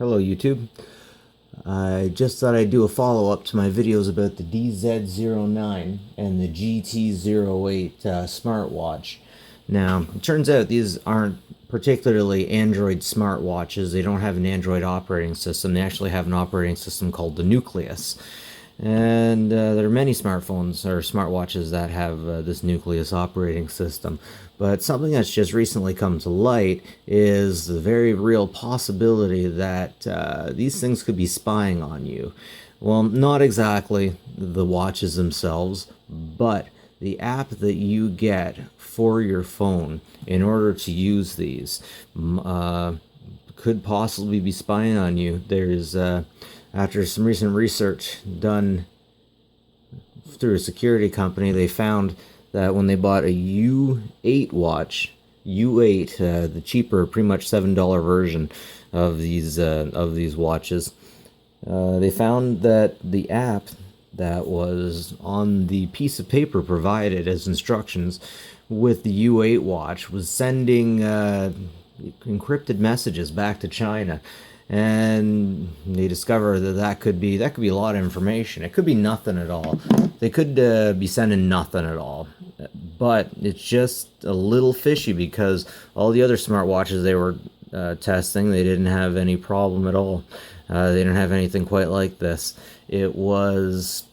Hello YouTube. I just thought I'd do a follow-up to my videos about the DZ09 and the GT08 smartwatch. Now, it turns out these aren't particularly Android smartwatches. They don't have an Android operating system. They actually have an operating system called the Nucleus. And there are many smartphones or smartwatches that have this Nucleus operating system. But something that's just recently come to light is the very real possibility that these things could be spying on you. Well, not exactly the watches themselves, but the app that you get for your phone in order to use these could possibly be spying on you. There's after some recent research done through a security company, they found that when they bought a U8 watch, the cheaper, pretty much $7 version of these watches, they found that the app that was on the piece of paper provided as instructions with the U8 watch was sending encrypted messages back to China. And they discover that could be a lot of information. It could be nothing at all. They could be sending nothing at all. But it's just a little fishy because all the other smartwatches they were testing, they didn't have any problem at all. They didn't have anything quite like this. It was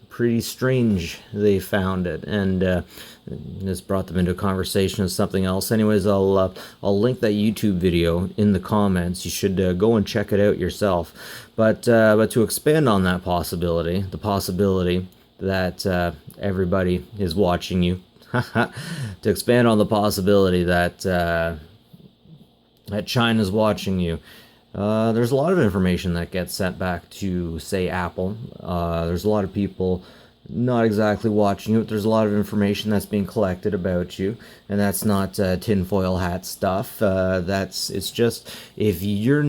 pretty strange they found it, and this brought them into a conversation of something else. Anyways, I'll link that YouTube video in the comments. You should go and check it out yourself. But to expand on that possibility, the possibility that everybody is watching you, to expand on the possibility that that China's watching you. There's a lot of information that gets sent back to, say, Apple. There's a lot of people not exactly watching you, but there's a lot of information that's being collected about you, and that's not tinfoil hat stuff. It's just if you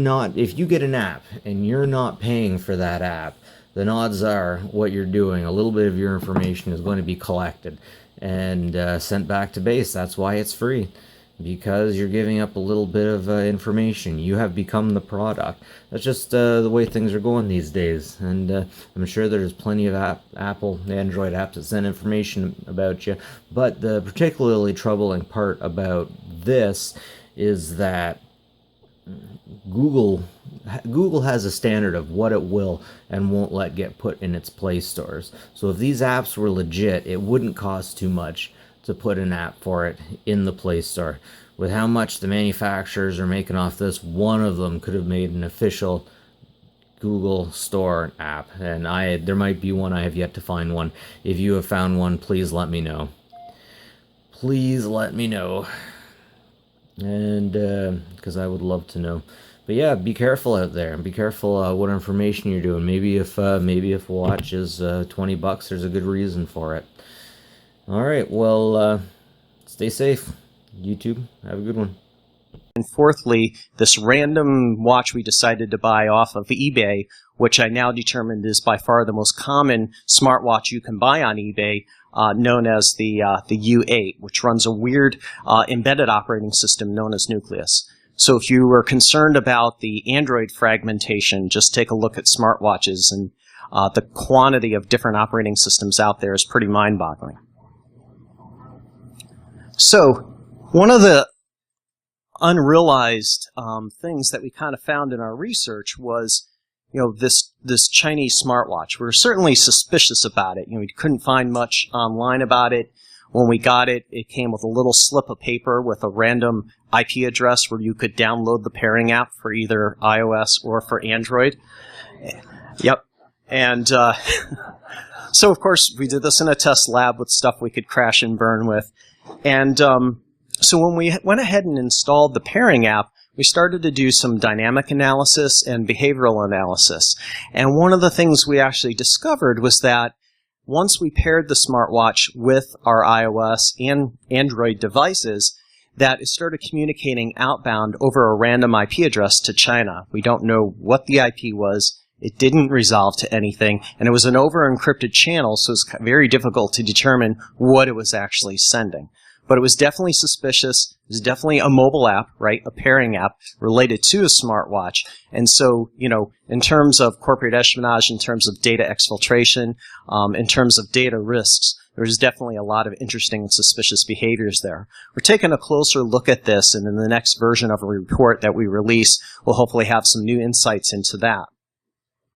get an app and you're not paying for that app, then odds are what you're doing, a little bit of your information is going to be collected and sent back to base. That's why it's free. Because you're giving up a little bit of information. You have become the product. That's just the way things are going these days. And I'm sure there's plenty of Apple, Android apps that send information about you. But the particularly troubling part about this is that Google has a standard of what it will and won't let get put in its Play stores. So if these apps were legit, it wouldn't cost too much to put an app for it in the Play Store. With how much the manufacturers are making off this, one of them could have made an official Google Store app, and there might be one. I have yet to find one. If you have found one, please let me know. Please let me know, and because I would love to know. But yeah, be careful out there. Be careful what information you're doing. Maybe if a watch is $20, there's a good reason for it. All right, well, stay safe, YouTube. Have a good one. And fourthly, this random watch we decided to buy off of eBay, which I now determined is by far the most common smartwatch you can buy on eBay, known as the U8, which runs a weird embedded operating system known as Nucleus. So if you were concerned about the Android fragmentation, just take a look at smartwatches, and the quantity of different operating systems out there is pretty mind-boggling. So, one of the unrealized things that we kind of found in our research was, this Chinese smartwatch. We were certainly suspicious about it. We couldn't find much online about it. When we got it, it came with a little slip of paper with a random IP address where you could download the pairing app for either iOS or for Android. Yep. And so, of course, we did this in a test lab with stuff we could crash and burn with. And so when we went ahead and installed the pairing app, we started to do some dynamic analysis and behavioral analysis. And one of the things we actually discovered was that once we paired the smartwatch with our iOS and Android devices, that it started communicating outbound over a random IP address to China. We don't know what the IP was. It didn't resolve to anything, and it was an over-encrypted channel, so it's very difficult to determine what it was actually sending. but it was definitely suspicious. It was definitely a mobile app, right? A pairing app related to a smartwatch. And so, in terms of corporate espionage, in terms of data exfiltration, in terms of data risks, there's definitely a lot of interesting and suspicious behaviors there. We're taking a closer look at this, and in the next version of a report that we release, we'll hopefully have some new insights into that.